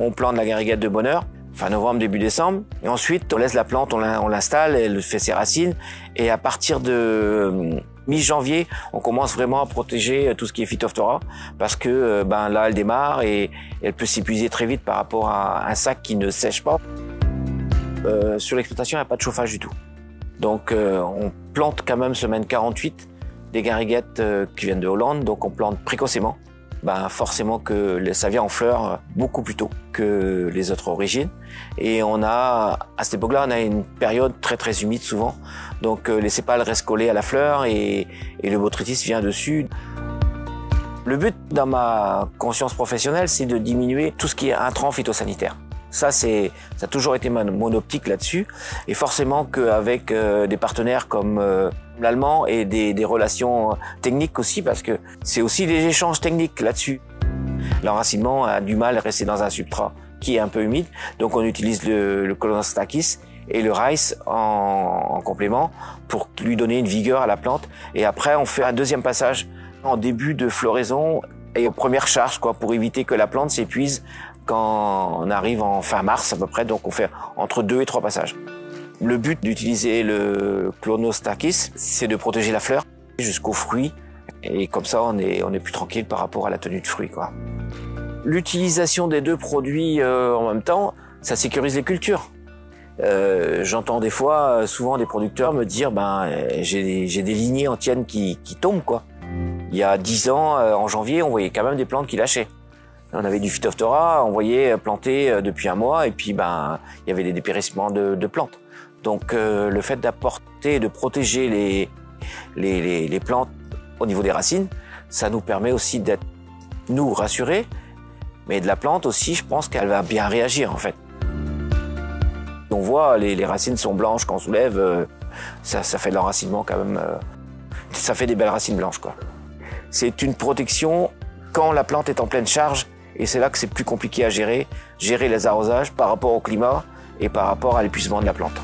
on plante la gariguette de bonne heure, fin novembre, début décembre. Et ensuite, on laisse la plante, on l'installe, elle fait ses racines. Et à partir de mi-janvier, on commence vraiment à protéger tout ce qui est Phytophthora parce que là, elle démarre et elle peut s'épuiser très vite par rapport à un sac qui ne sèche pas. Sur l'exploitation, il n'y a pas de chauffage du tout. Donc, on plante quand même semaine 48 des gariguettes qui viennent de Hollande, donc on plante précocement. Forcément que ça vient en fleurs beaucoup plus tôt que les autres origines. Et à cette époque-là, on a une période très très humide souvent. Donc les sépales restent collés à la fleur et le botrytis vient dessus. Le but dans ma conscience professionnelle, c'est de diminuer tout ce qui est intrants phytosanitaires. Ça a toujours été mon optique là-dessus. Et forcément qu'avec des partenaires comme l'allemand et des relations techniques aussi, parce que c'est aussi des échanges techniques là-dessus. L'enracinement a du mal à rester dans un substrat qui est un peu humide, donc on utilise le Colonostakis et le rice en complément pour lui donner une vigueur à la plante. Et après, on fait un deuxième passage en début de floraison et aux premières charges, pour éviter que la plante s'épuise quand on arrive en fin mars à peu près. Donc on fait entre 2 et 3 passages. Le but d'utiliser le Colonostakis, c'est de protéger la fleur jusqu'aux fruits. Et comme ça, on est plus tranquille par rapport à la tenue de fruits, L'utilisation des deux produits en même temps, ça sécurise les cultures. J'entends des fois, souvent des producteurs me dire, j'ai des lignées entières qui tombent, Il y a 10 ans, en janvier, on voyait quand même des plantes qui lâchaient. On avait du Phytophthora, on voyait planter depuis un mois, et puis il y avait des dépérissements de plantes. Donc le fait d'apporter, de protéger les plantes au niveau des racines, ça nous permet aussi d'être, nous, rassurés, mais de la plante aussi, je pense qu'elle va bien réagir en fait. On voit, les racines sont blanches quand on soulève, ça fait de l'enracinement quand même, ça fait des belles racines blanches, C'est une protection quand la plante est en pleine charge, et c'est là que c'est plus compliqué à gérer les arrosages par rapport au climat et par rapport à l'épuisement de la plante.